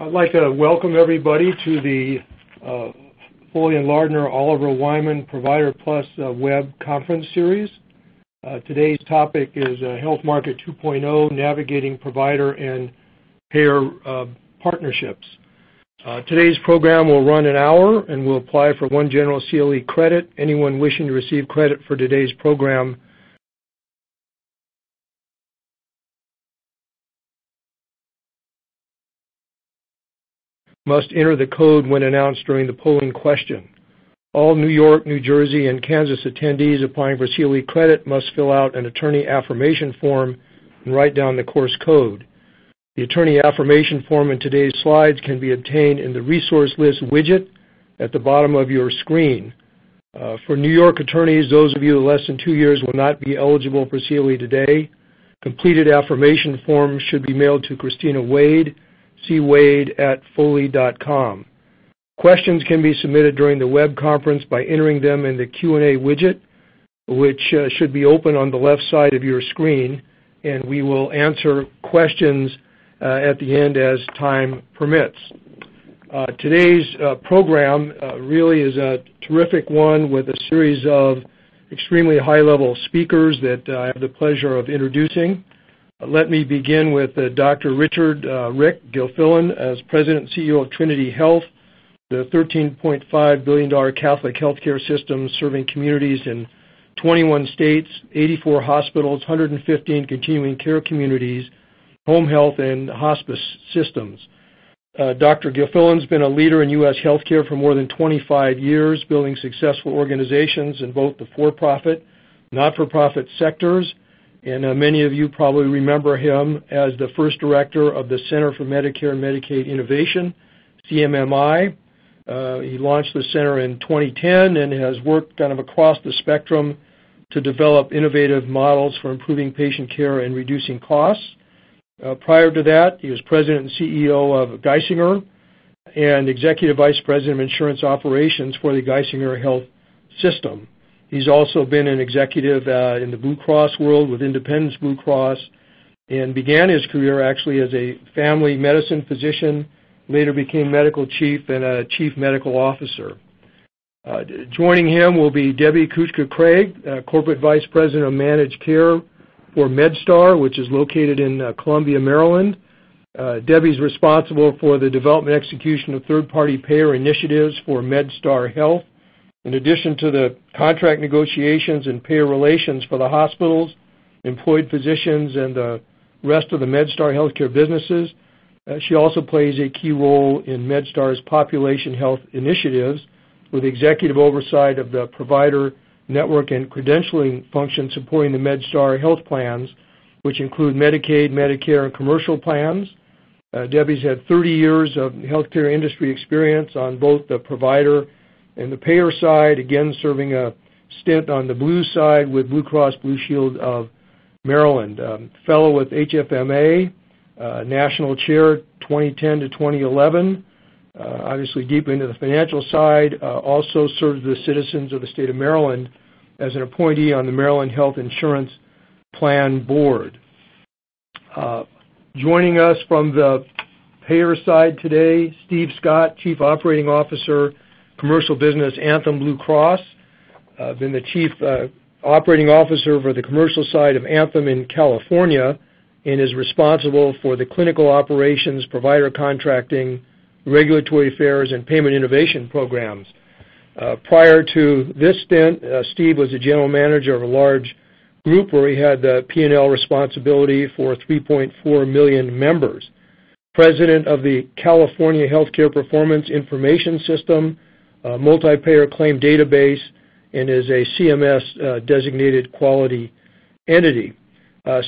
I'd like to welcome everybody to the Foley and Lardner Oliver Wyman Provider Plus web conference series. Today's topic is Health Market 2.0, Navigating Provider and Payer Partnerships. Today's program will run an hour and will apply for one general CLE credit. Anyone wishing to receive credit for today's program must enter the code when announced during the polling question. All New York, New Jersey, and Kansas attendees applying for CLE credit must fill out an attorney affirmation form and write down the course code. The attorney affirmation form in today's slides can be obtained in the resource list widget at the bottom of your screen. For New York attorneys, those of you with less than 2 years will not be eligible for CLE today. Completed affirmation forms should be mailed to Christina Wade, cwade@foley.com. Questions can be submitted during the web conference by entering them in the Q&A widget, which should be open on the left side of your screen, and we will answer questions at the end as time permits. Today's program really is a terrific one with a series of extremely high-level speakers that I have the pleasure of introducing. Let me begin with Dr. Rick Gilfillan as President and CEO of Trinity Health, the $13.5 billion Catholic healthcare system serving communities in 21 states, 84 hospitals, 115 continuing care communities, home health, and hospice systems. Dr. Gilfillan's been a leader in U.S. healthcare for more than 25 years, building successful organizations in both the for-profit, not-for-profit sectors. And many of you probably remember him as the first director of the Center for Medicare and Medicaid Innovation, CMMI. He launched the center in 2010 and has worked kind of across the spectrum to develop innovative models for improving patient care and reducing costs. Prior to that, he was president and CEO of Geisinger and executive vice president of insurance operations for the Geisinger Health System. He's also been an executive in the Blue Cross world with Independence Blue Cross and began his career actually as a family medicine physician, later became medical chief and a chief medical officer. Joining him will be Debbie Kuchka-Craig, corporate vice president of managed care for MedStar, which is located in Columbia, Maryland. Debbie's responsible for the development and execution of third-party payer initiatives for MedStar Health. In addition to the contract negotiations and payer relations for the hospitals, employed physicians, and the rest of the MedStar healthcare businesses, she also plays a key role in MedStar's population health initiatives with executive oversight of the provider network and credentialing function supporting the MedStar health plans, which include Medicaid, Medicare, and commercial plans. Debbie's had 30 years of healthcare industry experience on both the provider and the payer side, again serving a stint on the Blue side with Blue Cross Blue Shield of Maryland. Fellow with HFMA, national chair 2010 to 2011, obviously deep into the financial side, also serves the citizens of the state of Maryland as an appointee on the Maryland Health Insurance Plan Board. Joining us from the payer side today, Steve Scott, Chief Operating Officer, Commercial Business, Anthem Blue Cross. Been the Chief Operating Officer for the commercial side of Anthem in California and is responsible for the clinical operations, provider contracting, regulatory affairs, and payment innovation programs. Prior to this stint, Steve was the general manager of a large group where he had the P&L responsibility for 3.4 million members. President of the California Healthcare Performance Information System, a multi-payer claim database, and is a CMS designated quality entity.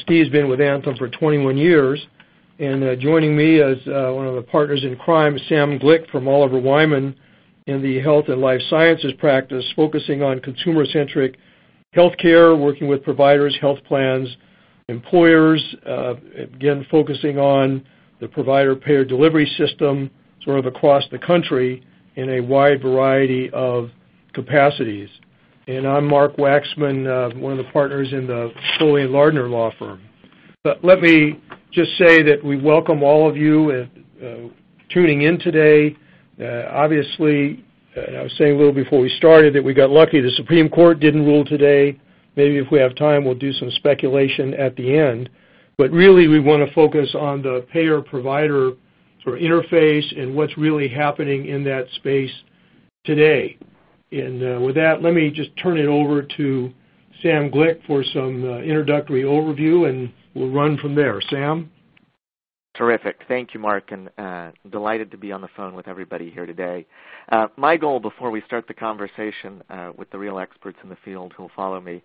Steve's been with Anthem for 21 years, and joining me as one of the partners in crime, Sam Glick from Oliver Wyman in the Health and Life Sciences practice, focusing on consumer-centric healthcare, working with providers, health plans, employers, again focusing on the provider-payer delivery system sort of across the country in a wide variety of capacities. And I'm Mark Waxman, one of the partners in the Foley and Lardner law firm. But let me just say that we welcome all of you tuning in today. Obviously, I was saying a little before we started that we got lucky. The Supreme Court didn't rule today. Maybe if we have time, we'll do some speculation at the end. But really, we want to focus on the payer-provider sort of interface and what's really happening in that space today. And with that, let me just turn it over to Sam Glick for some introductory overview, and we'll run from there. Sam? Terrific. Thank you, Mark, and delighted to be on the phone with everybody here today. My goal before we start the conversation with the real experts in the field who will follow me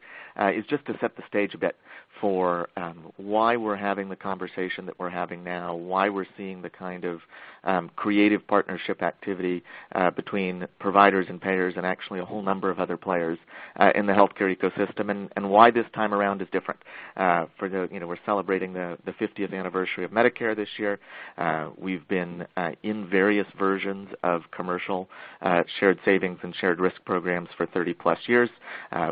is just to set the stage a bit for why we're having the conversation that we're having now, why we're seeing the kind of creative partnership activity between providers and payers and actually a whole number of other players in the healthcare ecosystem, and why this time around is different. We're celebrating the 50th anniversary of Medicare this year. We've been in various versions of commercial shared savings and shared risk programs for 30-plus years.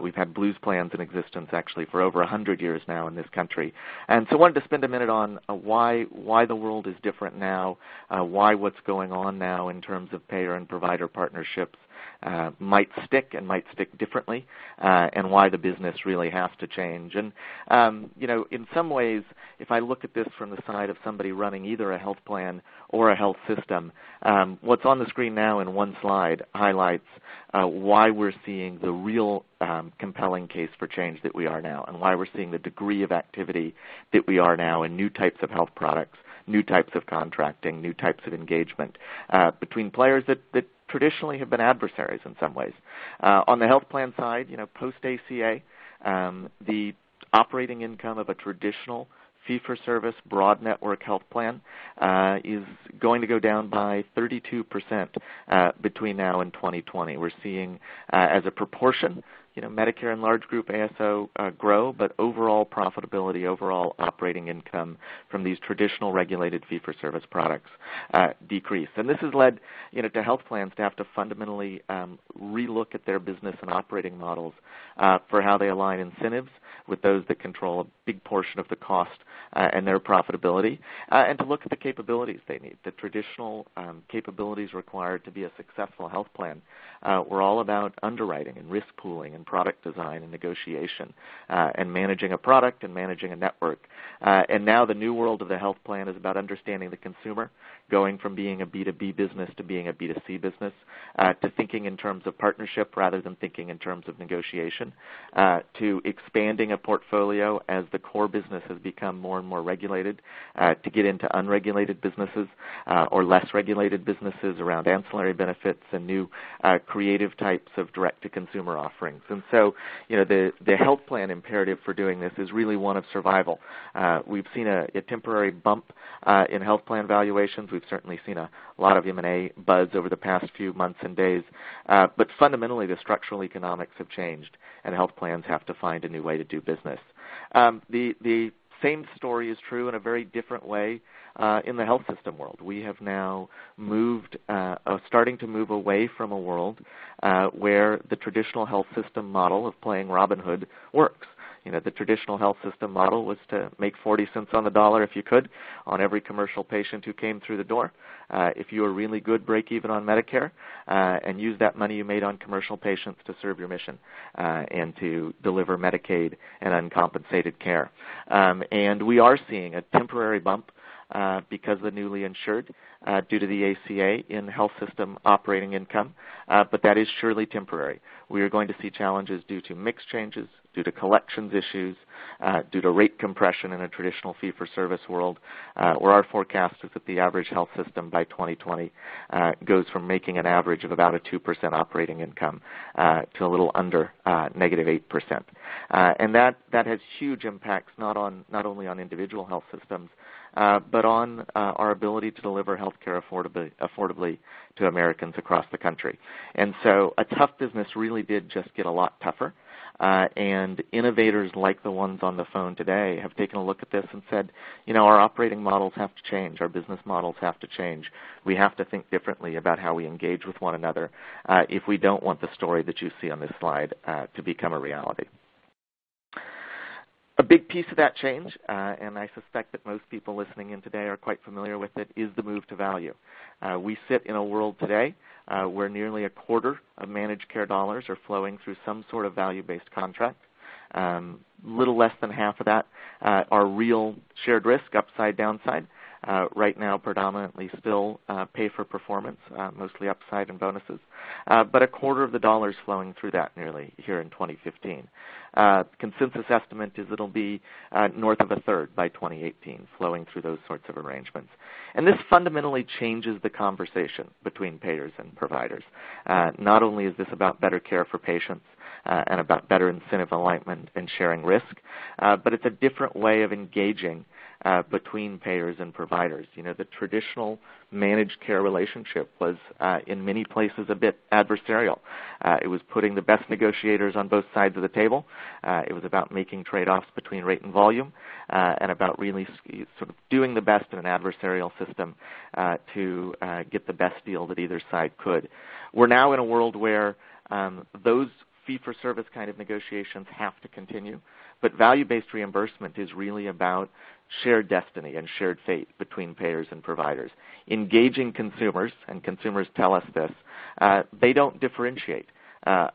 We've had Blues plans in existence actually for over 100 years now in this country. And so I wanted to spend a minute on why the world is different now, why what's going on now in terms of payer and provider partnerships might stick and might stick differently, and why the business really has to change. And, in some ways, if I look at this from the side of somebody running either a health plan or a health system, what's on the screen now in one slide highlights why we're seeing the real compelling case for change that we are now, and why we're seeing the degree of activity that we are now in new types of health products, new types of contracting, new types of engagement between players that traditionally have been adversaries in some ways. On the health plan side, post-ACA, the operating income of a traditional fee-for-service broad network health plan is going to go down by 32% between now and 2020. We're seeing, as a proportion, Medicare and large group ASO grow, but overall profitability, overall operating income from these traditional regulated fee-for-service products decrease. And this has led to health plans to have to fundamentally relook at their business and operating models for how they align incentives with those that control a big portion of the cost and their profitability, and to look at the capabilities they need. The traditional capabilities required to be a successful health plan were all about underwriting and risk pooling and product design and negotiation and managing a product and managing a network. And now the new world of the health plan is about understanding the consumer, going from being a B2B business to being a B2C business, to thinking in terms of partnership rather than thinking in terms of negotiation, to expanding a portfolio as the core business has become more and more regulated, to get into unregulated businesses or less regulated businesses around ancillary benefits and new creative types of direct-to-consumer offerings. And so, the health plan imperative for doing this is really one of survival. We've seen a temporary bump in health plan valuations. We've certainly seen a lot of M&A buzz over the past few months and days. But fundamentally, the structural economics have changed, and health plans have to find a new way to do business. The same story is true in a very different way in the health system world. We have now moved, starting to move away from a world where the traditional health system model of playing Robin Hood works. The traditional health system model was to make 40 cents on the dollar if you could on every commercial patient who came through the door. If you were really good, break even on Medicare and use that money you made on commercial patients to serve your mission and to deliver Medicaid and uncompensated care. And we are seeing a temporary bump because of the newly insured due to the ACA in health system operating income, but that is surely temporary. We are going to see challenges due to mix changes, due to collections issues, due to rate compression in a traditional fee-for-service world, where our forecast is that the average health system by 2020 goes from making an average of about a 2% operating income to a little under negative 8%. And that has huge impacts not only on individual health systems, but on our ability to deliver health care affordably to Americans across the country. And so a tough business really did just get a lot tougher. And innovators like the ones on the phone today have taken a look at this and said, our operating models have to change. Our business models have to change. We have to think differently about how we engage with one another if we don't want the story that you see on this slide to become a reality. A big piece of that change, and I suspect that most people listening in today are quite familiar with it, is the move to value. We sit in a world today where nearly a quarter of managed care dollars are flowing through some sort of value-based contract. Little less than half of that are real shared risk, upside, downside. Right now, predominantly still pay for performance, mostly upside and bonuses. But a quarter of the dollars flowing through that nearly here in 2015. Consensus estimate is it'll be north of a third by 2018 flowing through those sorts of arrangements. And this fundamentally changes the conversation between payers and providers. Not only is this about better care for patients, and about better incentive alignment and sharing risk, but it's a different way of engaging between payers and providers. You know, the traditional managed care relationship was in many places a bit adversarial. It was putting the best negotiators on both sides of the table. It was about making trade-offs between rate and volume, and about really sort of doing the best in an adversarial system to get the best deal that either side could. We're now in a world where those fee-for-service kind of negotiations have to continue, but value-based reimbursement is really about shared destiny and shared fate between payers and providers. Engaging consumers, and consumers tell us this, they don't differentiate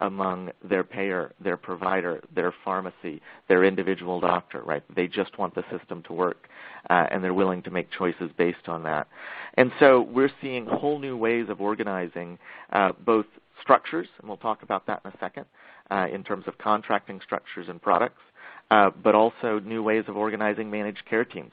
among their payer, their provider, their pharmacy, their individual doctor, right? They just want the system to work, and they're willing to make choices based on that. And so we're seeing whole new ways of organizing both structures, and we'll talk about that in a second, in terms of contracting structures and products, but also new ways of organizing managed care teams,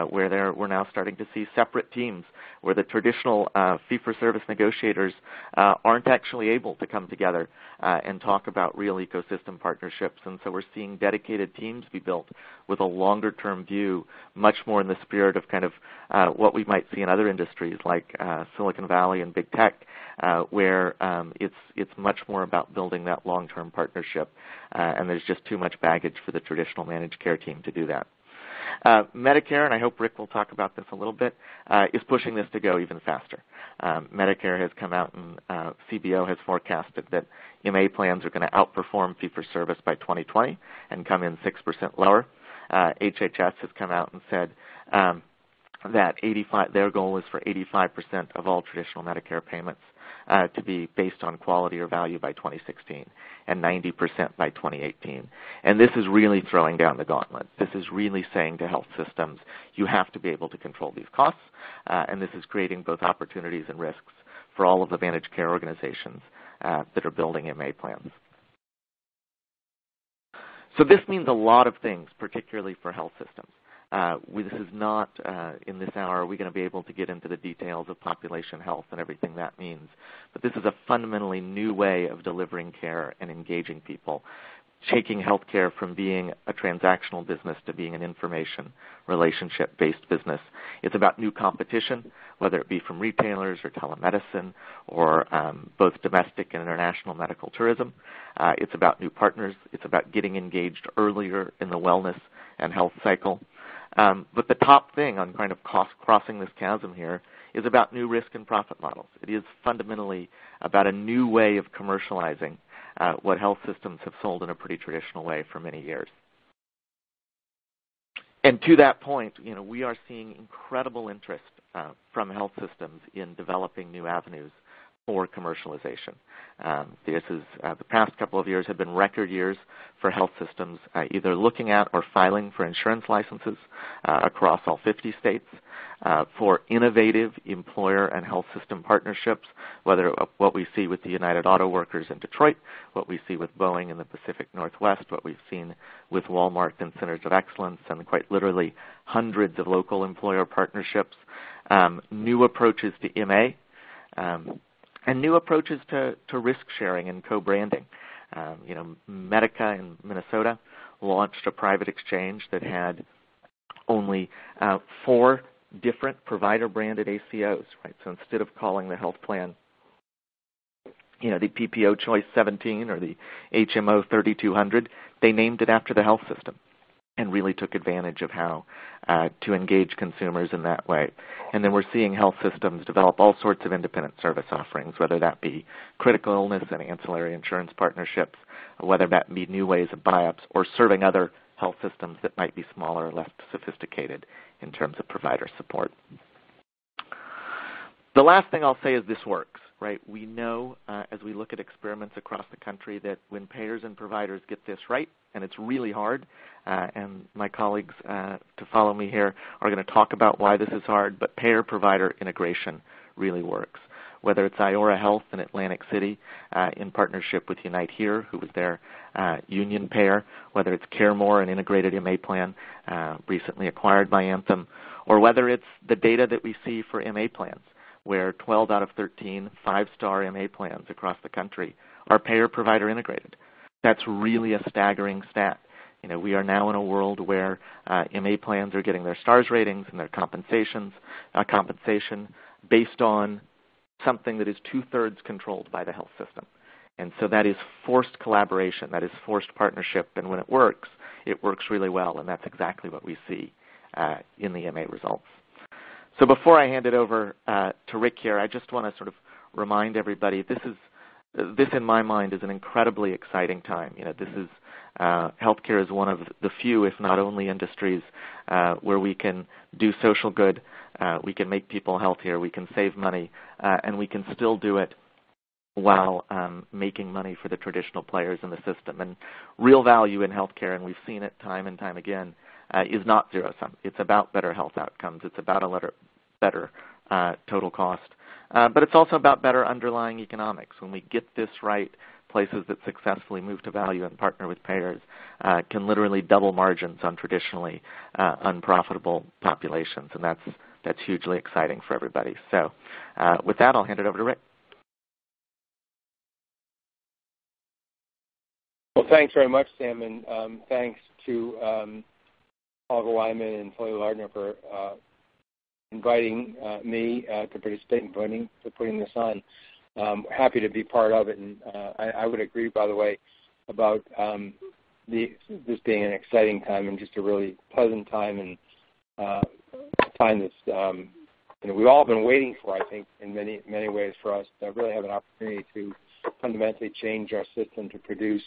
where we're now starting to see separate teams where the traditional fee-for-service negotiators aren't actually able to come together and talk about real ecosystem partnerships. And so we're seeing dedicated teams be built with a longer-term view, much more in the spirit of kind of what we might see in other industries like Silicon Valley and big tech, where it's much more about building that long-term partnership, and there's just too much baggage for the traditional managed care team to do that. Medicare, and I hope Rick will talk about this a little bit, is pushing this to go even faster. Medicare has come out and CBO has forecasted that MA plans are going to outperform fee-for-service by 2020 and come in 6% lower. HHS has come out and said that their goal is for 85% of all traditional Medicare payments to be based on quality or value by 2016 and 90% by 2018. And this is really throwing down the gauntlet. This is really saying to health systems, you have to be able to control these costs, and this is creating both opportunities and risks for all of the managed care organizations that are building MA plans. So this means a lot of things, particularly for health systems. This is not, in this hour, are we going to be able to get into the details of population health and everything that means. But this is a fundamentally new way of delivering care and engaging people, taking healthcare from being a transactional business to being an information relationship-based business. It's about new competition, whether it be from retailers or telemedicine or both domestic and international medical tourism. It's about new partners. It's about getting engaged earlier in the wellness and health cycle. But the top thing on kind of crossing this chasm here is about new risk and profit models. It is fundamentally about a new way of commercializing what health systems have sold in a pretty traditional way for many years. And to that point, you know, we are seeing incredible interest from health systems in developing new avenues for commercialization. This is the past couple of years have been record years for health systems, either looking at or filing for insurance licenses across all 50 states, for innovative employer and health system partnerships, whether what we see with the United Auto Workers in Detroit, what we see with Boeing in the Pacific Northwest, what we've seen with Walmart and Centers of Excellence, and quite literally hundreds of local employer partnerships, new approaches to MA, and new approaches to risk sharing and co-branding. You know, Medica in Minnesota launched a private exchange that had only 4 different provider-branded ACOs, right? So instead of calling the health plan, you know, the PPO Choice 17 or the HMO 3200, they named it after the health system and really took advantage of how to engage consumers in that way. And then we're seeing health systems develop all sorts of independent service offerings, whether that be critical illness and ancillary insurance partnerships, whether that be new ways of buy-ups or serving other health systems that might be smaller or less sophisticated in terms of provider support. The last thing I'll say is this works, right? We know as we look at experiments across the country that when payers and providers get this right, and it's really hard, and my colleagues to follow me here are going to talk about why this is hard, but payer-provider integration really works. Whether it's Iora Health in Atlantic City in partnership with Unite Here, who was their union payer, whether it's CareMore, an integrated MA plan recently acquired by Anthem, or whether it's the data that we see for MA plans, where 12 out of 13 five-star MA plans across the country are payer-provider integrated. That's really a staggering stat. You know, we are now in a world where MA plans are getting their stars ratings and their compensation based on something that is two-thirds controlled by the health system. And so that is forced collaboration, that is forced partnership, and when it works really well, and that's exactly what we see in the MA results. So before I hand it over to Rick here, I just want to sort of remind everybody this in my mind is an incredibly exciting time. You know, this is healthcare is one of the few, if not only, industries where we can do social good, we can make people healthier, we can save money, and we can still do it while making money for the traditional players in the system. And real value in healthcare, and we've seen it time and time again, is not zero-sum. It's about better health outcomes. It's about a better total cost. But it's also about better underlying economics. When we get this right, places that successfully move to value and partner with payers can literally double margins on traditionally unprofitable populations, and that's hugely exciting for everybody. So with that, I'll hand it over to Rick. Well, thanks very much, Sam, and thanks to Oliver Wyman and Foley Lardner for inviting me to participate in putting this on. Happy to be part of it, and I would agree, by the way, about this being an exciting time and just a really pleasant time, and time that's we've all been waiting for, I think, in many ways, for us to really have an opportunity to fundamentally change our system to produce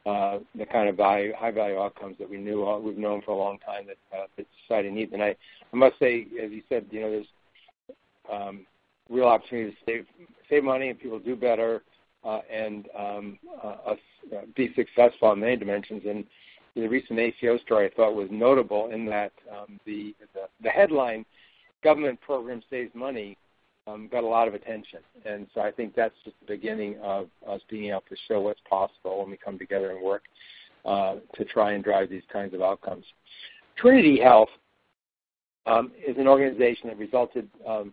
the kind of high value outcomes that we've known for a long time that society needs. And I must say, as you said, there's real opportunity to save money and people do better and be successful on many dimensions. And the recent ACO story I thought was notable in that the headline, "Government Program Saves Money," got a lot of attention. And so I think that's just the beginning of us being able to show what's possible when we come together and work to try and drive these kinds of outcomes. Trinity Health is an organization that resulted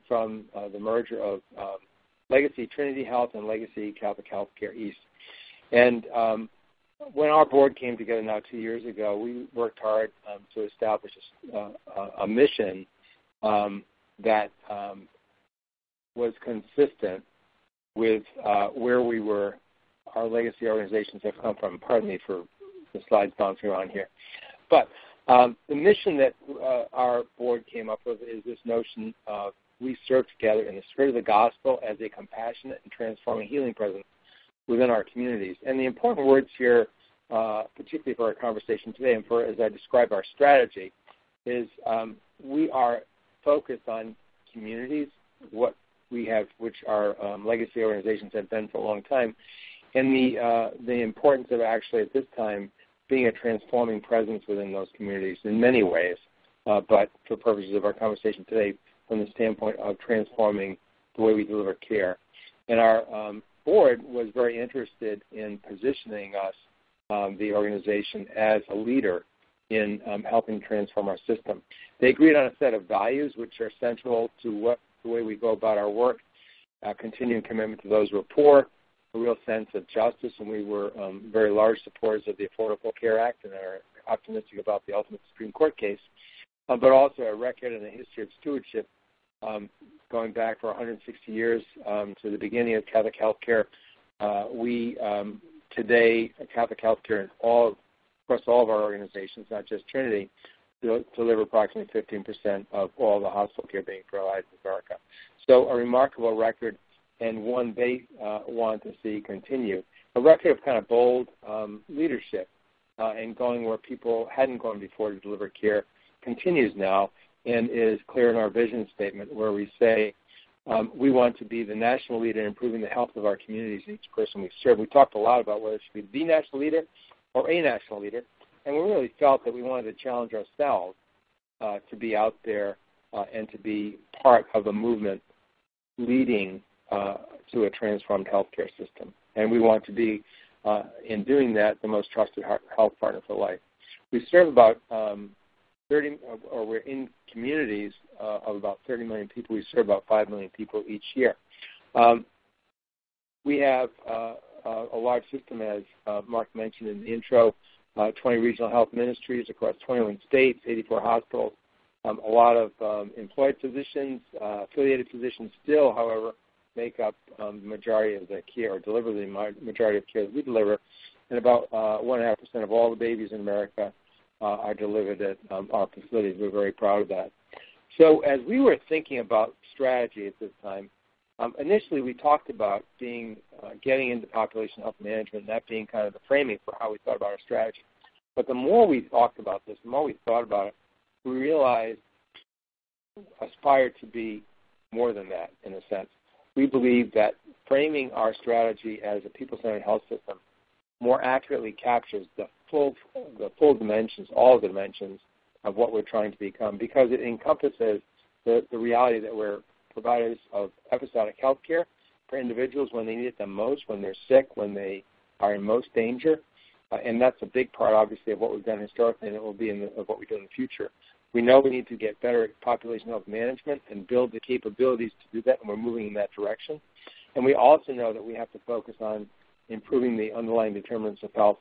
from the merger of Legacy Trinity Health and Legacy Catholic Healthcare East. And when our board came together now 2 years ago, we worked hard to establish a mission that was consistent with where we were, our legacy organizations have come from. Pardon me for the slides bouncing around here. But the mission that our board came up with is this notion of we serve together in the spirit of the gospel as a compassionate and transforming healing presence within our communities. And the important words here, particularly for our conversation today and for as I describe our strategy, is we are focused on communities, what we have, which our legacy organizations have been for a long time, and the importance of actually at this time being a transforming presence within those communities in many ways, but for purposes of our conversation today, from the standpoint of transforming the way we deliver care. And our board was very interested in positioning us, the organization, as a leader in helping transform our system. They agreed on a set of values which are central to the way we go about our work, continuing commitment to those who are poor, a real sense of justice, and we were very large supporters of the Affordable Care Act and are optimistic about the ultimate Supreme Court case, but also a record and a history of stewardship going back for 160 years to the beginning of Catholic healthcare. We today, Catholic healthcare across all of our organizations, not just Trinity, deliver approximately 15% of all the hospital care being provided in America. So a remarkable record, and one they want to see continue. A record of kind of bold leadership and going where people hadn't gone before to deliver care continues now and is clear in our vision statement where we say we want to be the national leader in improving the health of our communities and each person we serve. We talked a lot about whether it should be the national leader or a national leader, and we really felt that we wanted to challenge ourselves to be out there and to be part of a movement leading to a transformed healthcare system. And we want to be, in doing that, the most trusted health partner for life. We serve about we're in communities of about 30 million people. We serve about 5 million people each year. We have a large system, as Mark mentioned in the intro, 20 regional health ministries across 21 states, 84 hospitals, a lot of employed physicians, affiliated physicians still, however, make up the majority of the care or deliver the majority of care that we deliver, and about 1.5% of all the babies in America are delivered at our facilities. We're very proud of that. So as we were thinking about strategy at this time, initially we talked about getting into population health management, and that being kind of the framing for how we thought about our strategy. But the more we talked about this, the more we thought about it, we realized aspire to be more than that in a sense. We believe that framing our strategy as a people-centered health system more accurately captures the full dimensions, all the dimensions of what we're trying to become, because it encompasses the reality that we're providers of episodic health care for individuals when they need it the most, when they're sick, when they are in most danger. And that's a big part, obviously, of what we've done historically, and it will be of what we do in the future. We know we need to get better at population health management and build the capabilities to do that, and we're moving in that direction. And we also know that we have to focus on improving the underlying determinants of health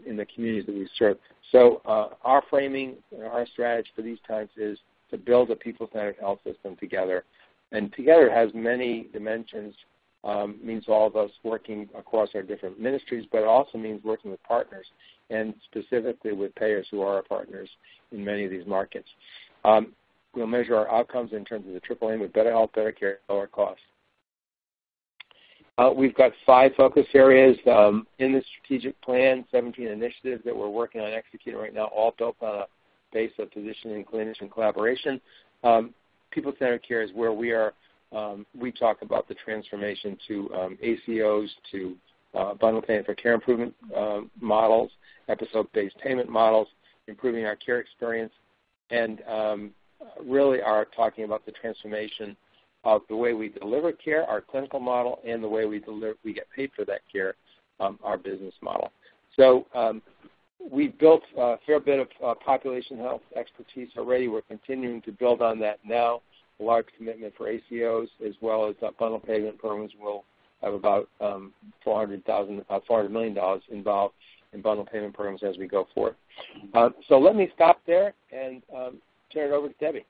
in the communities that we serve. So our framing, our strategy for these times is to build a people-centered health system together. And together has many dimensions, means all of us working across our different ministries, but it also means working with partners, and specifically with payers who are our partners in many of these markets. We'll measure our outcomes in terms of the triple aim with better health, better care, lower costs. We've got 5 focus areas in the strategic plan, 17 initiatives that we're working on executing right now, all built on a base of physician and clinician collaboration. People-centered care is where we talk about the transformation to ACOs, to bundle payment for care improvement models, episode-based payment models, improving our care experience, and really are talking about the transformation of the way we deliver care, our clinical model, and the way we get paid for that care, our business model. So we've built a fair bit of population health expertise already. We're continuing to build on that now. A large commitment for ACOs as well as bundle payment programs. Will have about $400 million involved in bundle payment programs as we go forward. So let me stop there and turn it over to Debbie.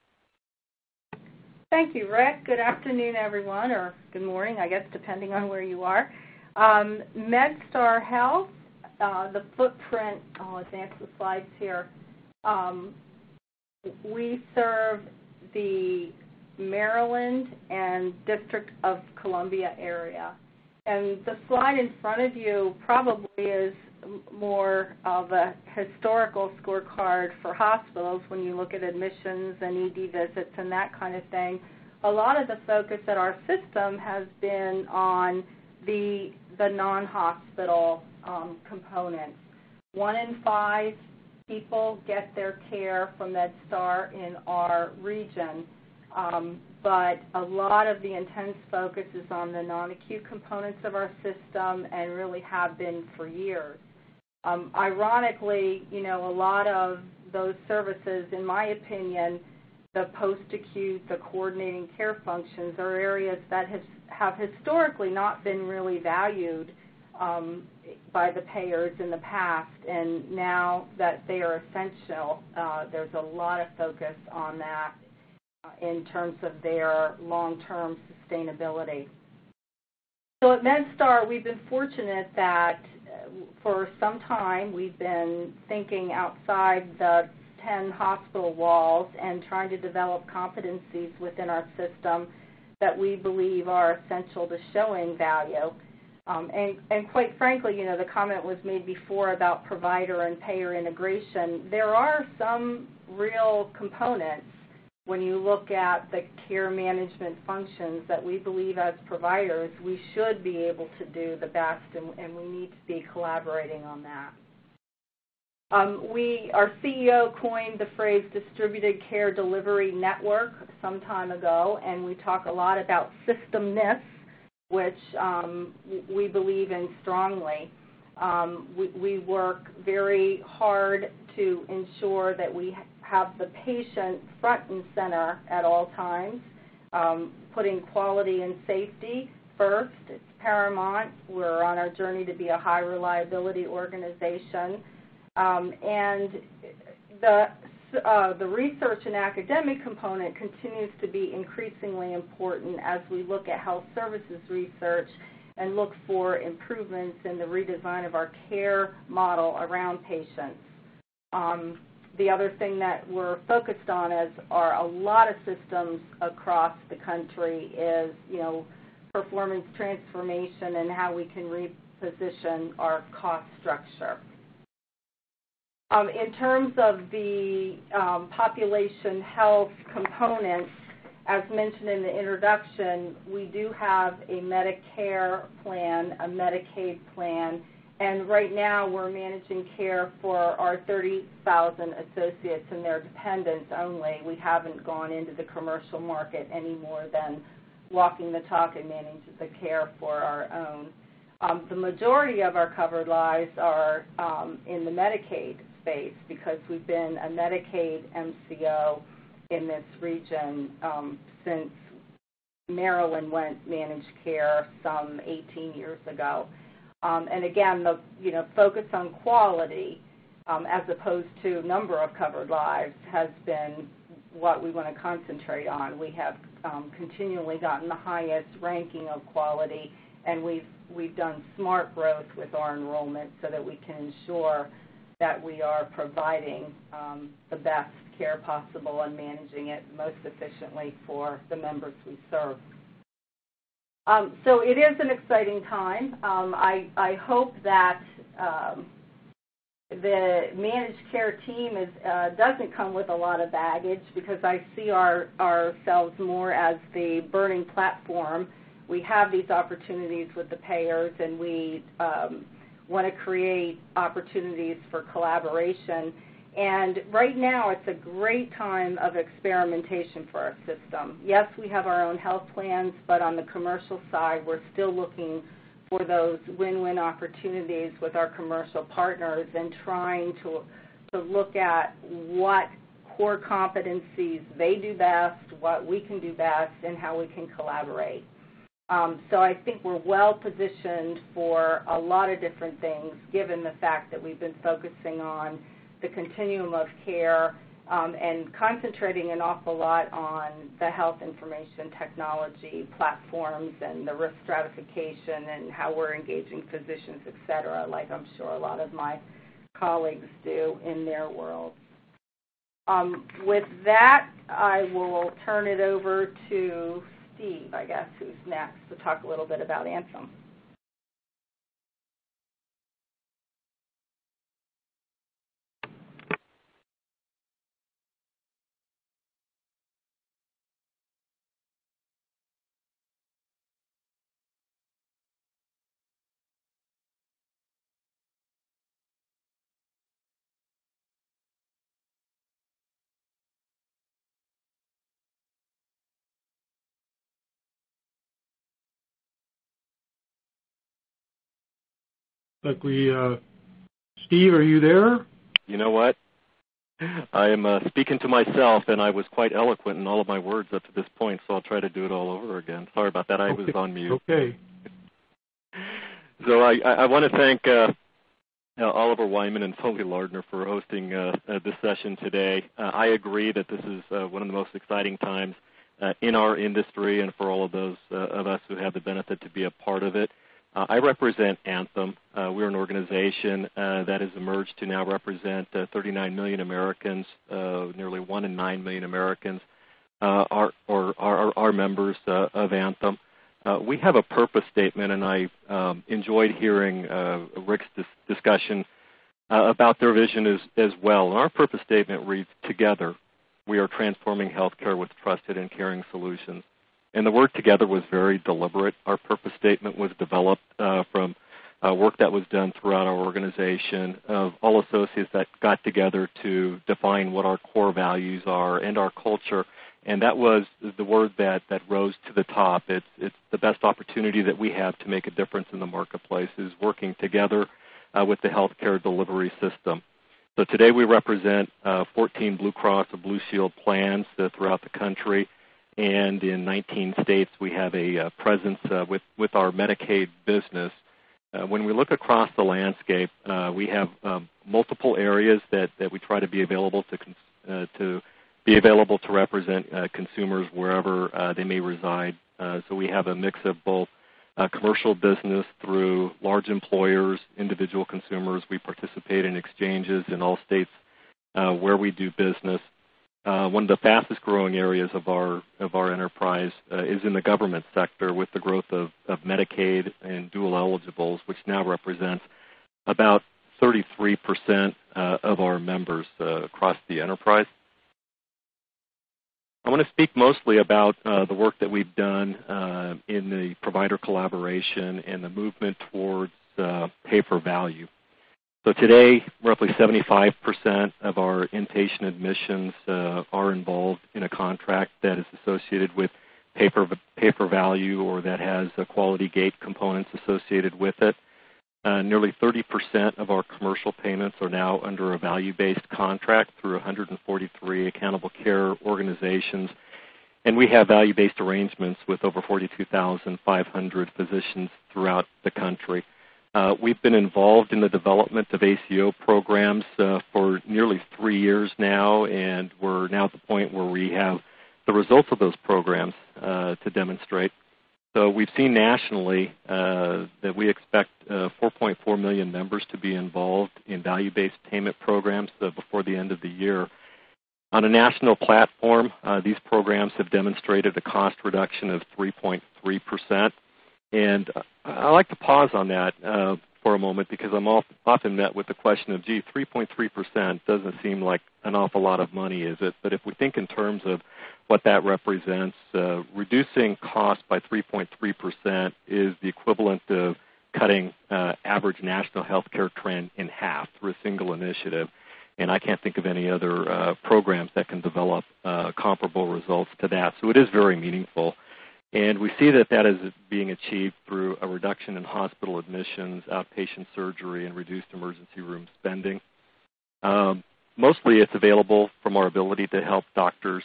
Thank you, Rick. Good afternoon, everyone, or good morning, I guess, depending on where you are. MedStar Health, the footprint, I'll advance the slides here. We serve the Maryland and District of Columbia area. And the slide in front of you probably is more of a historical scorecard for hospitals when you look at admissions and ED visits and that kind of thing. A lot of the focus at our system has been on the non-hospital components. 1 in 5 people get their care from MedStar in our region. But a lot of the intense focus is on the non-acute components of our system and really have been for years. Ironically, a lot of those services, in my opinion, the post-acute, the coordinating care functions are areas that have historically not been really valued by the payers in the past, and now that they are essential, there's a lot of focus on that in terms of their long-term sustainability. So at MedStar, we've been fortunate that for some time we've been thinking outside the 10 hospital walls and trying to develop competencies within our system that we believe are essential to showing value. And quite frankly, the comment was made before about provider and payer integration. There are some real components when you look at the care management functions that we believe as providers we should be able to do the best, and we need to be collaborating on that. Our CEO coined the phrase distributed care delivery network some time ago, and we talk a lot about systemness, which we believe in strongly. We work very hard to ensure that we have the patient front and center at all times, putting quality and safety first. It's paramount. We're on our journey to be a high reliability organization. And the research and academic component continues to be increasingly important as we look at health services research and look for improvements in the redesign of our care model around patients. The other thing that we're focused on are a lot of systems across the country is, performance transformation and how we can reposition our cost structure. In terms of the population health components, as mentioned in the introduction, we do have a Medicare plan, a Medicaid plan, and right now we're managing care for our 30,000 associates and their dependents only. We haven't gone into the commercial market any more than walking the talk and managing the care for our own. The majority of our covered lives are in the Medicaid space because we've been a Medicaid MCO in this region since Maryland went managed care some 18 years ago. And again, the focus on quality as opposed to number of covered lives has been what we want to concentrate on. We have continually gotten the highest ranking of quality, and we've done smart growth with our enrollment so that we can ensure that we are providing the best care possible and managing it most efficiently for the members we serve. So it is an exciting time. I hope that the managed care team doesn't come with a lot of baggage because I see ourselves more as the burning platform. We have these opportunities with the payers, and we want to create opportunities for collaboration. And right now it's a great time of experimentation for our system. Yes, we have our own health plans, but on the commercial side we're still looking for those win-win opportunities with our commercial partners and trying to look at what core competencies they do best, what we can do best, and how we can collaborate. So I think we're well positioned for a lot of different things given the fact that we've been focusing on the continuum of care and concentrating an awful lot on the health information technology platforms and the risk stratification and how we're engaging physicians, et cetera, like I'm sure a lot of my colleagues do in their world. With that, I will turn it over to Steve, I guess, who's next to talk a little bit about Anthem. Steve, are you there? You know what? I am speaking to myself, and I was quite eloquent in all of my words up to this point, so I'll try to do it all over again. Sorry about that. I was on mute. Okay. So I want to thank Oliver Wyman and Foley Lardner for hosting this session today. I agree that this is one of the most exciting times in our industry and for all of those of us who have the benefit to be a part of it. I represent Anthem. We're an organization that has emerged to now represent 39 million Americans. Nearly 1 in 9 million Americans are members of Anthem. we have a purpose statement, and I enjoyed hearing Rick's discussion about their vision as well. And our purpose statement reads, "Together, we are transforming healthcare with trusted and caring solutions." And the word "together" was very deliberate. Our purpose statement was developed from work that was done throughout our organization of all associates that got together to define what our core values are and our culture. And that was the word that rose to the top. It's the best opportunity that we have to make a difference in the marketplace is working together with the healthcare delivery system. So today we represent 14 Blue Cross or Blue Shield plans throughout the country. And in 19 states we have a presence with our Medicaid business. When we look across the landscape, we have multiple areas that we try to be available to represent consumers wherever they may reside. So we have a mix of both commercial business through large employers, individual consumers. We participate in exchanges in all states where we do business. One of the fastest growing areas of our enterprise is in the government sector with the growth of Medicaid and dual eligibles, which now represents about 33% of our members across the enterprise. I want to speak mostly about the work that we've done in the provider collaboration and the movement towards pay for value. So today, roughly 75% of our inpatient admissions are involved in a contract that is associated with pay for value or that has quality gate components associated with it. Nearly 30% of our commercial payments are now under a value-based contract through 143 accountable care organizations. And we have value-based arrangements with over 42,500 physicians throughout the country. We've been involved in the development of ACO programs for nearly 3 years now, and we're now at the point where we have the results of those programs to demonstrate. So we've seen nationally that we expect 4.4 million members to be involved in value-based payment programs before the end of the year. On a national platform, these programs have demonstrated a cost reduction of 3.3%. And I like to pause on that for a moment because I'm often met with the question of, gee, 3.3% doesn't seem like an awful lot of money, is it? But if we think in terms of what that represents, reducing costs by 3.3% is the equivalent of cutting average national health care trend in half through a single initiative. And I can't think of any other programs that can develop comparable results to that. So it is very meaningful. And we see that is being achieved through a reduction in hospital admissions, outpatient surgery, and reduced emergency room spending. Mostly it's available from our ability to help doctors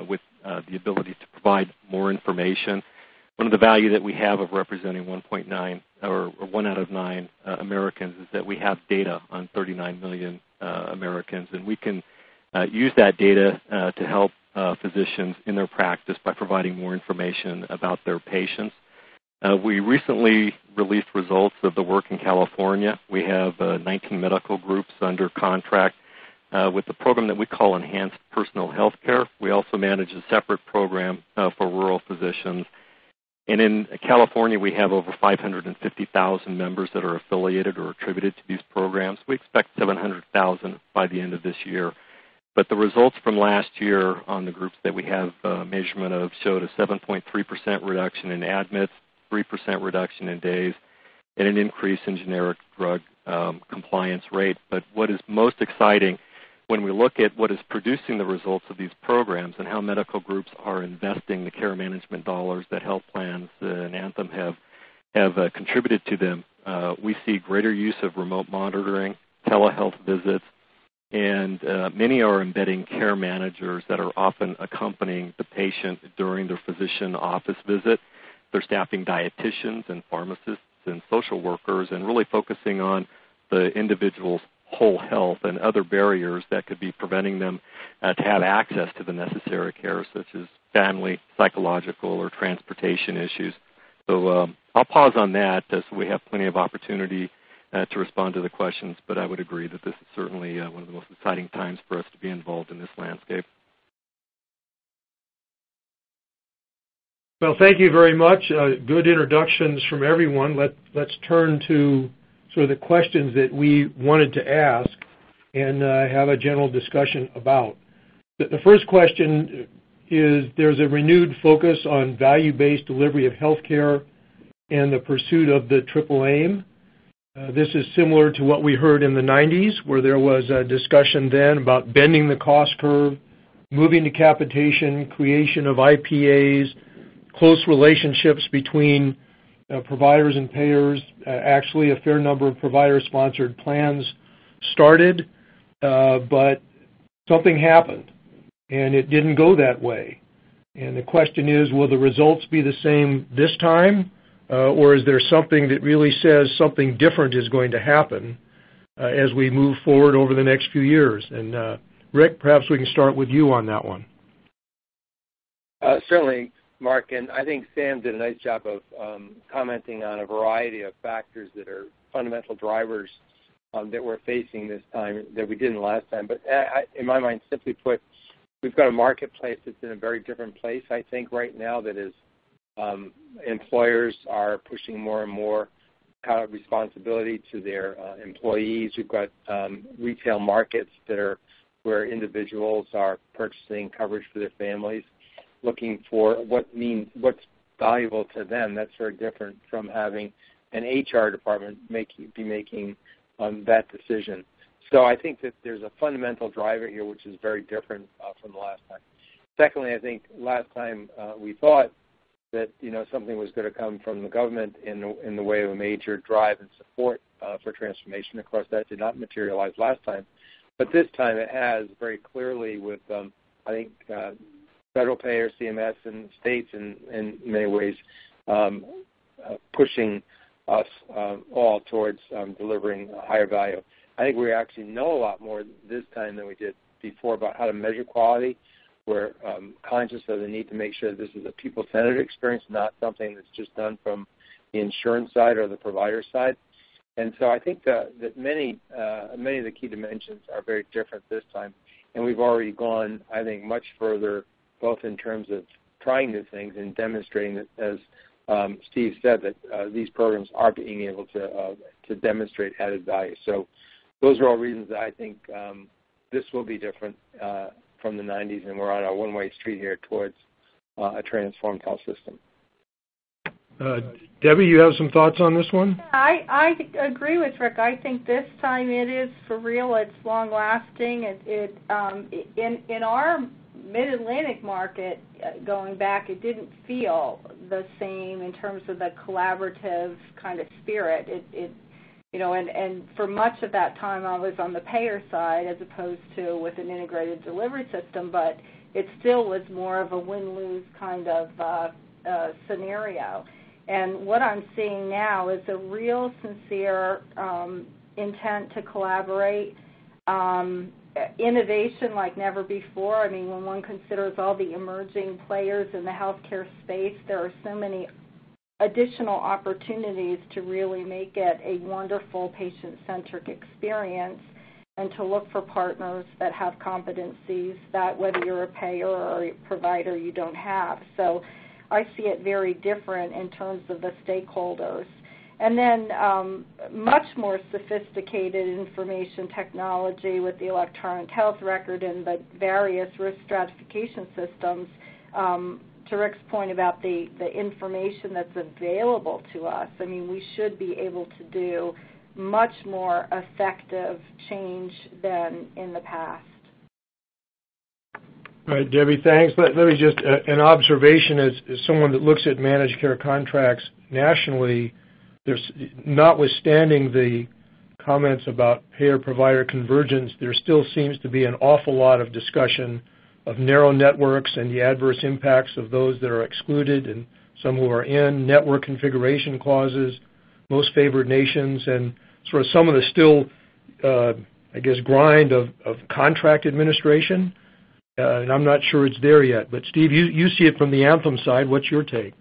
with the ability to provide more information. One of the value that we have of representing 1.9 or 1 out of 9 Americans is that we have data on 39 million Americans, and we can use that data to help physicians in their practice by providing more information about their patients. We recently released results of the work in California. We have 19 medical groups under contract with the program that we call Enhanced Personal Health Care. We also manage a separate program for rural physicians. And in California, we have over 550,000 members that are affiliated or attributed to these programs. We expect 700,000 by the end of this year. But the results from last year on the groups that we have measurement of showed a 7.3% reduction in admits, 3% reduction in days, and an increase in generic drug compliance rate. But what is most exciting when we look at what is producing the results of these programs and how medical groups are investing the care management dollars that health plans and Anthem have contributed to them, we see greater use of remote monitoring, telehealth visits, and many are embedding care managers that are often accompanying the patient during their physician office visit. They're staffing dietitians and pharmacists and social workers and really focusing on the individual's whole health and other barriers that could be preventing them to have access to the necessary care, such as family, psychological, or transportation issues. So I'll pause on that so we have plenty of opportunity to respond to the questions, but I would agree that this is certainly one of the most exciting times for us to be involved in this landscape. Well, thank you very much. Good introductions from everyone. Let's turn to sort of the questions that we wanted to ask and have a general discussion about. The first question is, there's a renewed focus on value-based delivery of healthcare and the pursuit of the triple aim. This is similar to what we heard in the 90s, where there was a discussion then about bending the cost curve, moving to capitation, creation of IPAs, close relationships between providers and payers. Actually, a fair number of provider-sponsored plans started, but something happened, and it didn't go that way. And the question is, will the results be the same this time, or is there something that really says something different is going to happen as we move forward over the next few years? And Rick, perhaps we can start with you on that one. Certainly, Mark, and I think Sam did a nice job of commenting on a variety of factors that are fundamental drivers that we're facing this time that we didn't last time. But in my mind, simply put, we've got a marketplace that's in a very different place, I think, right now, that is employers are pushing more and more kind of responsibility to their employees. We've got retail markets that are where individuals are purchasing coverage for their families, looking for what's valuable to them. That's very different from having an HR department be making that decision. So I think that there's a fundamental driver here which is very different from the last time. Secondly, I think last time we thought that something was going to come from the government in the way of a major drive and support for transformation. Of course, that did not materialize last time, but this time it has very clearly with I think federal payers, CMS, and states in many ways pushing us all towards delivering higher value. I think we actually know a lot more this time than we did before about how to measure quality. We're conscious of the need to make sure that this is a people-centered experience, not something that's just done from the insurance side or the provider side. And so I think that many of the key dimensions are very different this time. And we've already gone, I think, much further, both in terms of trying new things and demonstrating that, as Steve said, that these programs are being able to demonstrate added value. So those are all reasons that I think this will be different from the 90s, and we're on a one-way street here towards a transformed health system. Debbie, you have some thoughts on this one? I agree with Rick. I think this time it is for real. It's long-lasting. In our Mid-Atlantic market, going back, it didn't feel the same in terms of the collaborative kind of spirit. And for much of that time I was on the payer side as opposed to with an integrated delivery system, but it still was more of a win-lose kind of scenario. And what I'm seeing now is a real sincere intent to collaborate, innovation like never before. I mean, when one considers all the emerging players in the healthcare space, there are so many additional opportunities to really make it a wonderful patient-centric experience and to look for partners that have competencies that whether you're a payer or a provider you don't have. So I see it very different in terms of the stakeholders. And then much more sophisticated information technology with the electronic health record and the various risk stratification systems. To Rick's point about the information that's available to us, I mean, we should be able to do much more effective change than in the past. All right, Debbie, thanks. Let me just, an observation as someone that looks at managed care contracts nationally, there's, notwithstanding the comments about payer-provider convergence, there still seems to be an awful lot of discussion of narrow networks and the adverse impacts of those that are excluded and some who are in, network configuration clauses, most favored nations, and sort of some of the still, I guess, grind of contract administration. And I'm not sure it's there yet. But, Steve, you see it from the Anthem side. What's your take?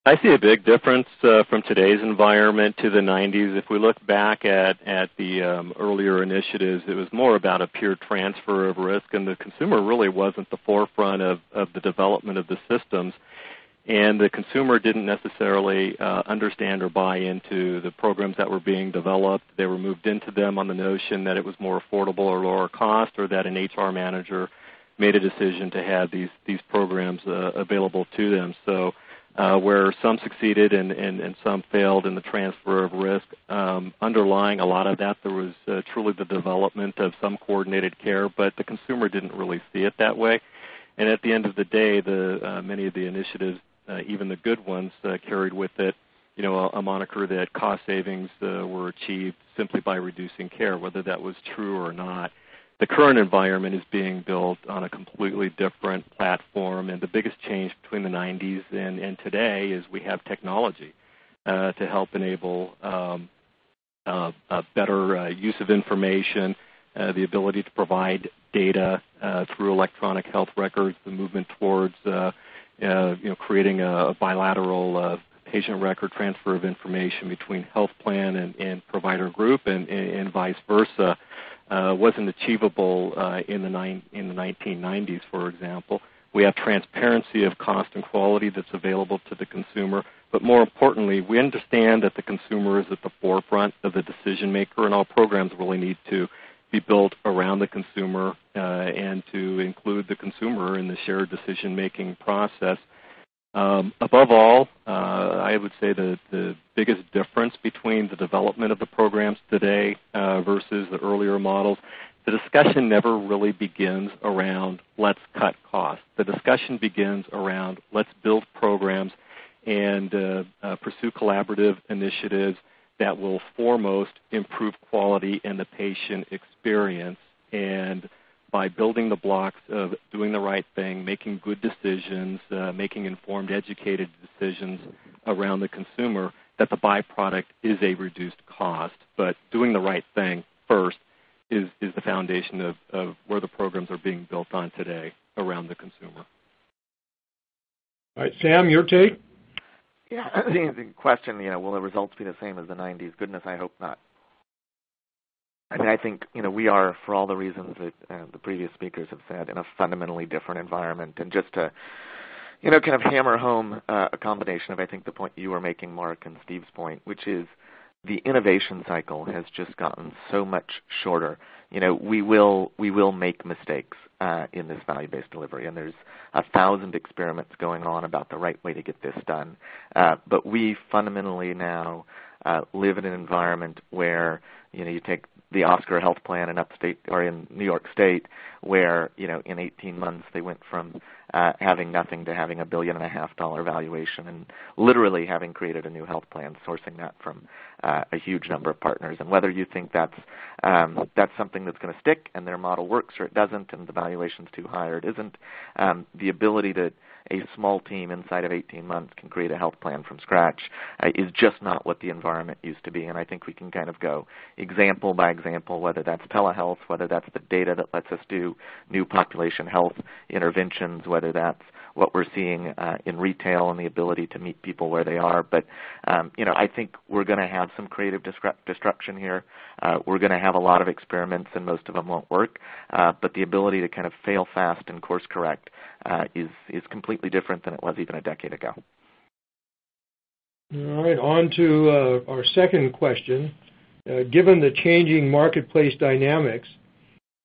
I see a big difference from today's environment to the 90s. If we look back at the earlier initiatives, it was more about a pure transfer of risk, and the consumer really wasn't the forefront of the development of the systems. And the consumer didn't necessarily understand or buy into the programs that were being developed. They were moved into them on the notion that it was more affordable or lower cost, or that an HR manager made a decision to have these programs available to them. So where some succeeded and some failed in the transfer of risk, underlying a lot of that, there was truly the development of some coordinated care, but the consumer didn't really see it that way. And at the end of the day, many of the initiatives, even the good ones, carried with it, a moniker that cost savings were achieved simply by reducing care, whether that was true or not. The current environment is being built on a completely different platform, and the biggest change between the 90s and today is we have technology to help enable a better use of information, the ability to provide data through electronic health records, the movement towards creating a bilateral patient record transfer of information between health plan and provider group and vice versa. Wasn't achievable in the 1990s, for example. We have transparency of cost and quality that's available to the consumer, but more importantly, we understand that the consumer is at the forefront of the decision maker, and all programs really need to be built around the consumer and to include the consumer in the shared decision-making process. Above all, I would say the biggest difference between the development of the programs today versus the earlier models, the discussion never really begins around let's cut costs. The discussion begins around let's build programs and pursue collaborative initiatives that will foremost improve quality and the patient experience. And by building the blocks of doing the right thing, making good decisions, making informed, educated decisions around the consumer, that the byproduct is a reduced cost. But doing the right thing first is the foundation of where the programs are being built on today around the consumer. All right, Sam, your take? Yeah, the question, will the results be the same as the 90s? Goodness, I hope not. I mean, I think, we are, for all the reasons that the previous speakers have said, in a fundamentally different environment. And just to, kind of hammer home a combination of, I think, the point you were making, Mark, and Steve's point, which is the innovation cycle has just gotten so much shorter. We will make mistakes in this value-based delivery, and there's 1,000 experiments going on about the right way to get this done. But we fundamentally now live in an environment where, you take the Oscar Health Plan in upstate or in New York State, where in 18 months they went from having nothing to having $1.5 billion valuation, and literally having created a new health plan, sourcing that from a huge number of partners. And whether you think that's something that's going to stick and their model works, or it doesn't, and the valuation's too high or it isn't, the ability that a small team inside of 18 months can create a health plan from scratch is just not what the environment used to be. And I think we can kind of go example by example, whether that's telehealth, whether that's the data that lets us do new population health interventions, whether that's what we're seeing in retail and the ability to meet people where they are. But, I think we're going to have some creative destruction here. We're going to have a lot of experiments, and most of them won't work. But the ability to kind of fail fast and course correct is completely different than it was even a decade ago. All right, on to our second question. Given the changing marketplace dynamics,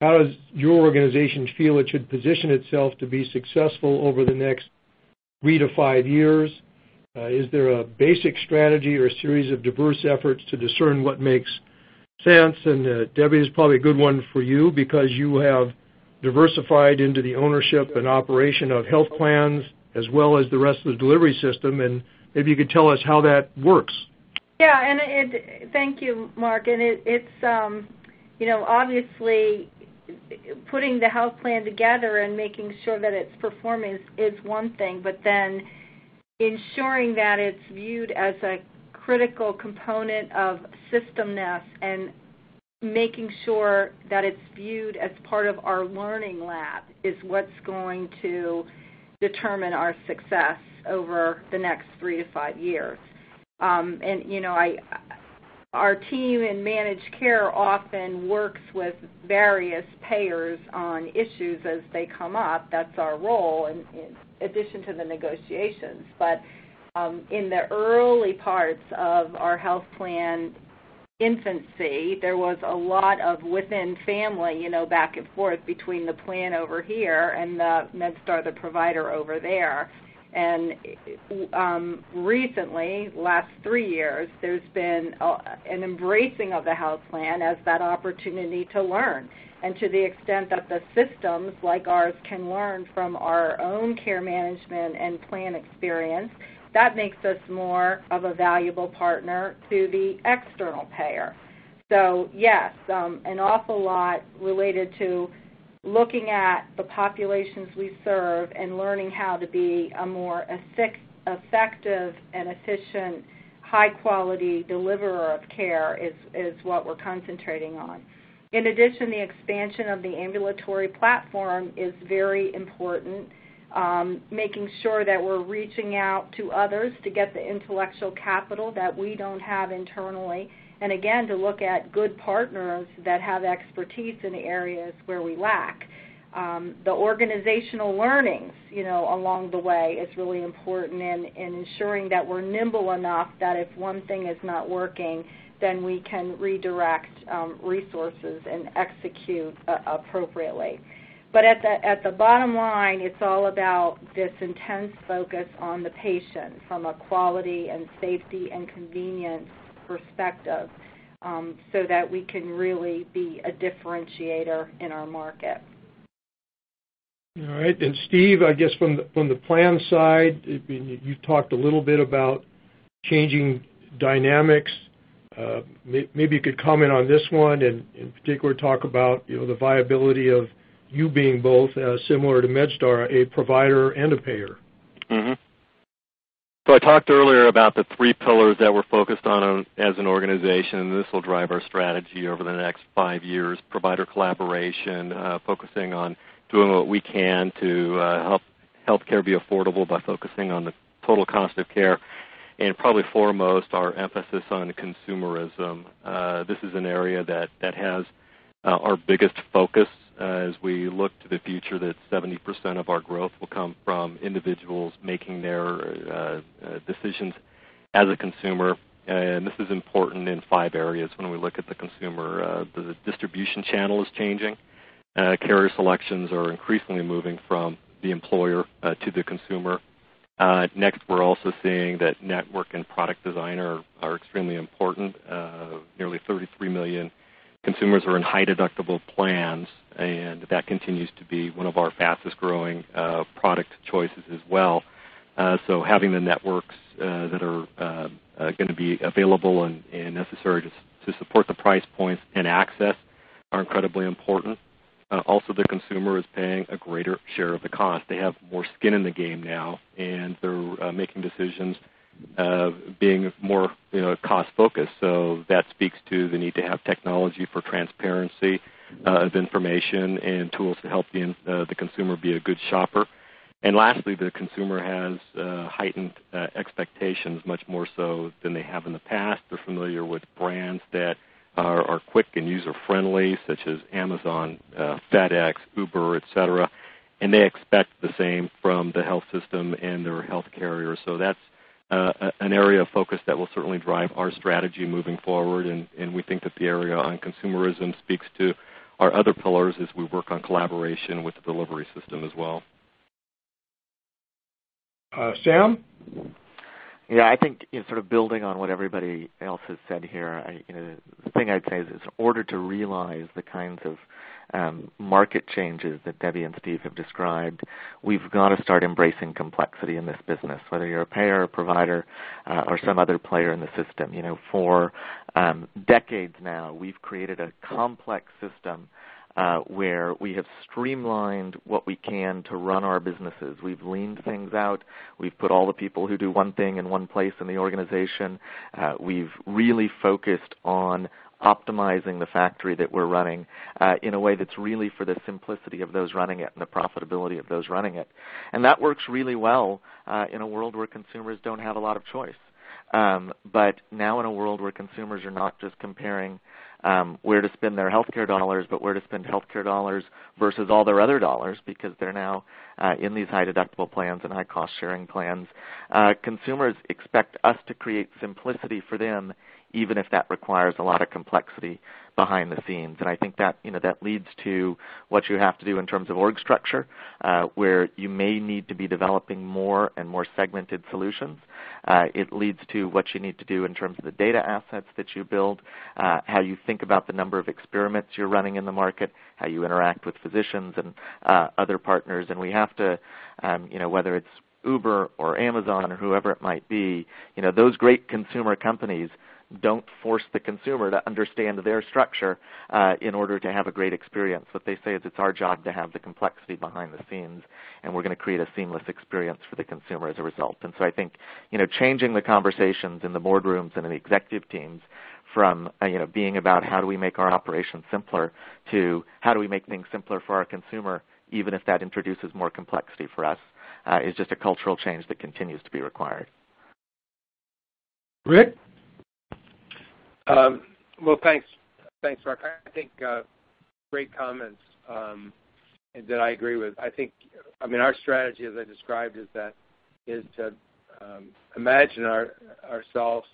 how does your organization feel it should position itself to be successful over the next 3 to 5 years? Is there a basic strategy or a series of diverse efforts to discern what makes sense? And Debbie, is probably a good one for you because you have diversified into the ownership and operation of health plans as well as the rest of the delivery system, and maybe you could tell us how that works. Yeah, and thank you, Mark. And it's obviously putting the health plan together and making sure that it's performing is one thing, but then ensuring that it's viewed as a critical component of systemness and making sure that it's viewed as part of our learning lab is what's going to determine our success. over the next 3 to 5 years. Our team in managed care often works with various payers on issues as they come up. That's our role in addition to the negotiations. But in the early parts of our health plan infancy, there was a lot of within family, back and forth between the plan over here and the MedStar, the provider over there. And recently, last 3 years, there's been an embracing of the health plan as that opportunity to learn. And to the extent that the systems like ours can learn from our own care management and plan experience, that makes us more of a valuable partner to the external payer. So, yes, an awful lot related to looking at the populations we serve and learning how to be a more effective and efficient, high-quality deliverer of care is what we're concentrating on. In addition, the expansion of the ambulatory platform is very important, making sure that we're reaching out to others to get the intellectual capital that we don't have internally, and again, to look at good partners that have expertise in areas where we lack. The organizational learnings, along the way is really important in ensuring that we're nimble enough that if one thing is not working, then we can redirect resources and execute appropriately. But at the bottom line, it's all about this intense focus on the patient from a quality and safety and convenience perspective, so that we can really be a differentiator in our market. All right, and Steve, I guess from the plan side, you talked a little bit about changing dynamics. Maybe you could comment on this one, and in particular talk about the viability of you being both, similar to MedStar, a provider and a payer. Mm-hmm. So I talked earlier about the 3 pillars that we're focused on as an organization, and this will drive our strategy over the next 5 years. Provider collaboration, focusing on doing what we can to help healthcare be affordable by focusing on the total cost of care, and probably foremost, our emphasis on consumerism. This is an area that has our biggest focus as we look to the future, that 70% of our growth will come from individuals making their decisions as a consumer. And this is important in 5 areas when we look at the consumer. The distribution channel is changing. Carrier selections are increasingly moving from the employer to the consumer. Next, we're also seeing that network and product design are extremely important. Nearly 33 million consumers are in high-deductible plans, and that continues to be one of our fastest-growing product choices as well. So having the networks that are going to be available and necessary to support the price points and access are incredibly important. Also, the consumer is paying a greater share of the cost. They have more skin in the game now, and they're making decisions being more cost-focused. So that speaks to the need to have technology for transparency of information and tools to help the consumer be a good shopper. And lastly, the consumer has heightened expectations, much more so than they have in the past. They're familiar with brands that are quick and user-friendly, such as Amazon, FedEx, Uber, et cetera, and they expect the same from the health system and their health carrier. So that's an area of focus that will certainly drive our strategy moving forward, and we think that the area on consumerism speaks to our other pillars as we work on collaboration with the delivery system as well. Sam? Yeah, I think sort of building on what everybody else has said here, the thing I'd say is in order to realize the kinds of market changes that Debbie and Steve have described, we've got to start embracing complexity in this business, whether you're a payer, a provider, or some other player in the system. For decades now, we've created a complex system where we have streamlined what we can to run our businesses. We've leaned things out. We've put all the people who do one thing in one place in the organization. We've really focused on optimizing the factory that we're running in a way that's really for the simplicity of those running it and the profitability of those running it. And that works really well in a world where consumers don't have a lot of choice. But now in a world where consumers are not just comparing where to spend their healthcare dollars, but where to spend healthcare dollars versus all their other dollars, because they're now in these high deductible plans and high cost sharing plans, consumers expect us to create simplicity for them, even if that requires a lot of complexity behind the scenes. And I think that that leads to what you have to do in terms of org structure, where you may need to be developing more and more segmented solutions. It leads to what you need to do in terms of the data assets that you build, how you think about the number of experiments you're running in the market, how you interact with physicians and other partners. And we have to, whether it's Uber or Amazon or whoever it might be, those great consumer companies don't force the consumer to understand their structure in order to have a great experience. What they say is it's our job to have the complexity behind the scenes, and we're going to create a seamless experience for the consumer as a result. And so I think, changing the conversations in the boardrooms and in the executive teams from, being about how do we make our operations simpler to how do we make things simpler for our consumer, even if that introduces more complexity for us, is just a cultural change that continues to be required. Rick? Well, thanks, Mark. I think great comments that I agree with. Our strategy, as I described, is to imagine ourselves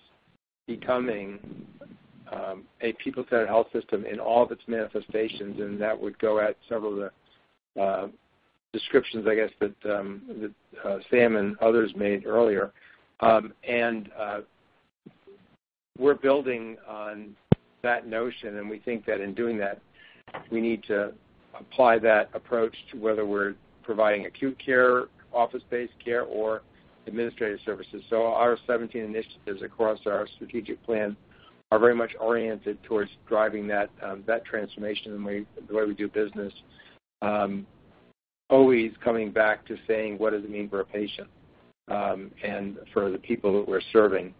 becoming a people-centered health system in all of its manifestations, and that would go at several of the descriptions, I guess, that Sam and others made earlier. We're building on that notion, and we think that in doing that, we need to apply that approach to whether we're providing acute care, office-based care, or administrative services. So our 17 initiatives across our strategic plan are very much oriented towards driving that transformation in the way we do business, always coming back to saying, what does it mean for a patient and for the people that we're serving?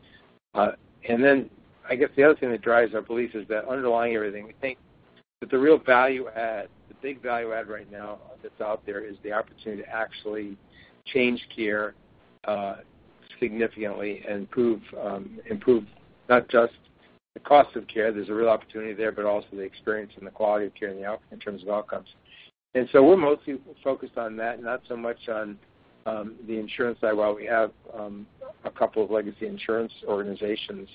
And then I guess the other thing that drives our belief is that underlying everything, we think that the real value add, the big value add right now that's out there is the opportunity to actually change care significantly and improve not just the cost of care, there's a real opportunity there, but also the experience and the quality of care and the outcome in terms of outcomes. And so we're mostly focused on that, not so much on the insurance side. While we have a couple of legacy insurance organizations,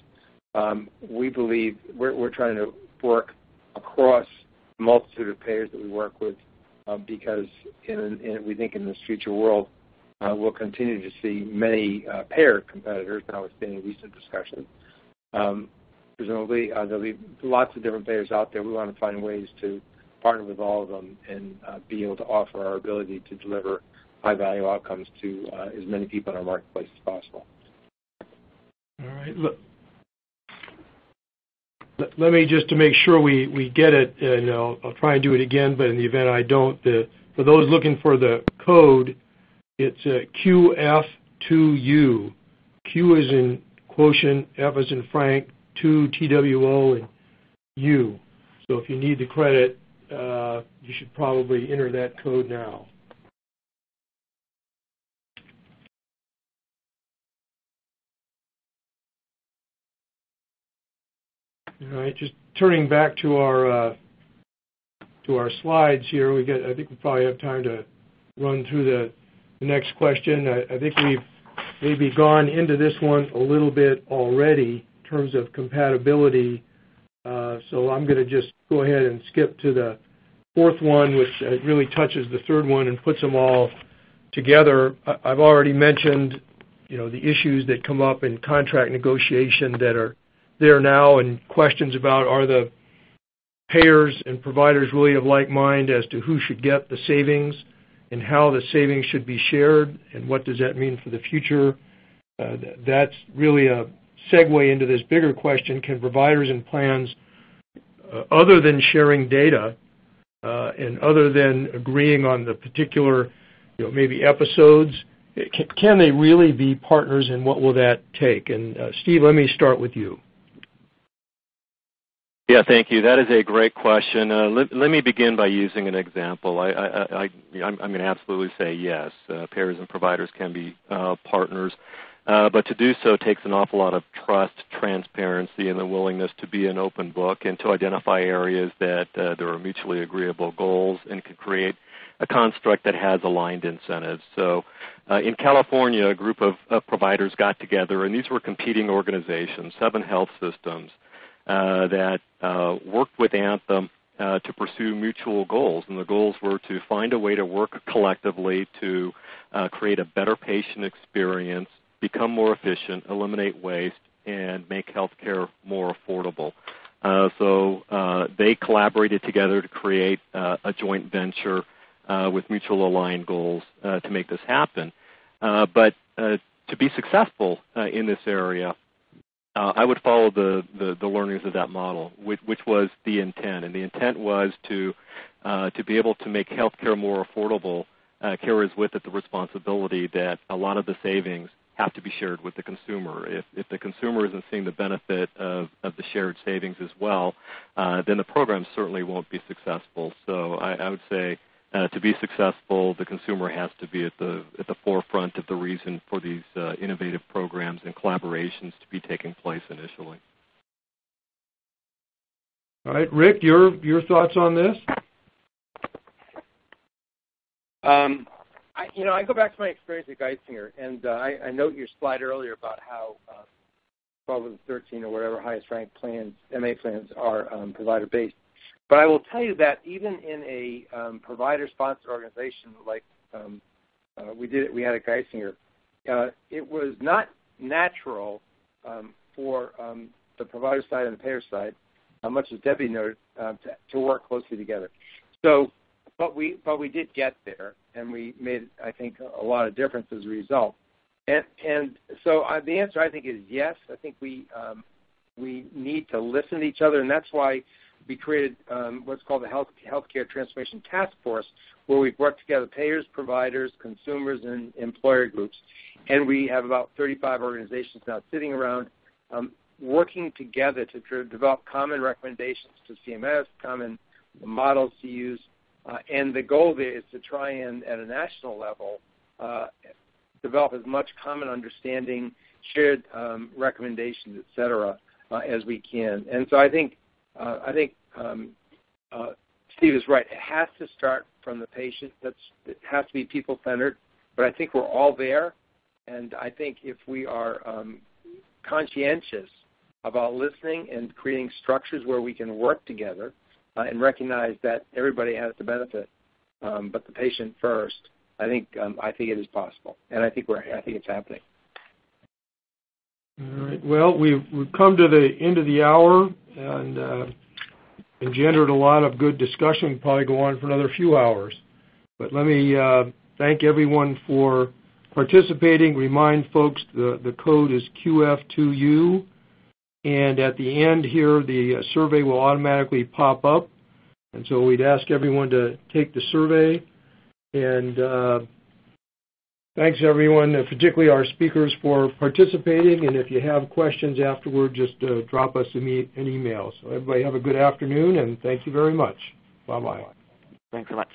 we believe we're trying to work across a multitude of payers that we work with because we think in this future world we'll continue to see many payer competitors, notwithstanding recent discussions. Presumably, there'll be lots of different payers out there. We want to find ways to partner with all of them and be able to offer our ability to deliver high-value outcomes to as many people in our marketplace as possible. All right. Look, let me just to make sure we get it, and I'll try and do it again, but in the event I don't, for those looking for the code, it's QF2U. Q is in quotient, F is in Frank, 2 TWO, and U. So if you need the credit, you should probably enter that code now. All right, just turning back to our slides here. I think we probably have time to run through the next question. I think we've maybe gone into this one a little bit already in terms of compatibility. So I'm going to just go ahead and skip to the fourth one, which really touches the third one and puts them all together. I've already mentioned, the issues that come up in contract negotiation that are there now, and questions about are the payers and providers really of like mind as to who should get the savings and how the savings should be shared and what does that mean for the future. That's really a segue into this bigger question: can providers and plans, other than sharing data and other than agreeing on the particular, maybe episodes, can they really be partners, and what will that take? And Steve, let me start with you. Yeah, thank you. That is a great question. Let me begin by using an example. I'm going to absolutely say yes. Payers and providers can be partners, but to do so takes an awful lot of trust, transparency, and the willingness to be an open book and to identify areas that there are mutually agreeable goals and can create a construct that has aligned incentives. So in California, a group of providers got together, and these were competing organizations, 7 health systems, that worked with Anthem to pursue mutual goals. And the goals were to find a way to work collectively to create a better patient experience, become more efficient, eliminate waste, and make healthcare more affordable. So they collaborated together to create a joint venture with mutual aligned goals to make this happen. But to be successful in this area, I would follow the learnings of that model, which was the intent. And the intent was to be able to make healthcare more affordable, carries with it the responsibility that a lot of the savings have to be shared with the consumer. If the consumer isn't seeing the benefit of the shared savings as well, then the program certainly won't be successful. So I would say to be successful, the consumer has to be at the forefront of the reason for these innovative programs and collaborations to be taking place initially. All right, Rick, your thoughts on this? I go back to my experience at Geisinger, and I note your slide earlier about how 12 of the 13 or whatever highest ranked plans, MA plans, are provider-based. But I will tell you that even in a provider-sponsored organization like we had at Geisinger, it was not natural for the provider side and the payer side, much as Debbie noted, to work closely together. So, but we did get there, and we made, I think, a lot of difference as a result. And so the answer, I think, is yes. I think we need to listen to each other, and that's why we created what's called the Healthcare Transformation Task Force, where we've brought together payers, providers, consumers, and employer groups. And we have about 35 organizations now sitting around working together to develop common recommendations to CMS, common models to use. And the goal there is to try and, at a national level, develop as much common understanding, shared recommendations, et cetera, as we can. And so I think Steve is right. It has to start from the patient. It has to be people-centered. But I think we're all there. And I think if we are conscientious about listening and creating structures where we can work together and recognize that everybody has to benefit, but the patient first, I think it is possible. And I think it's happening. All right. Well, we've come to the end of the hour and engendered a lot of good discussion. We'll probably go on for another few hours. But let me thank everyone for participating. Remind folks the code is QF2U. And at the end here, the survey will automatically pop up. And so we'd ask everyone to take the survey. And thanks, everyone, particularly our speakers, for participating. And if you have questions afterward, just drop us an email. So everybody have a good afternoon, and thank you very much. Bye-bye. Thanks so much.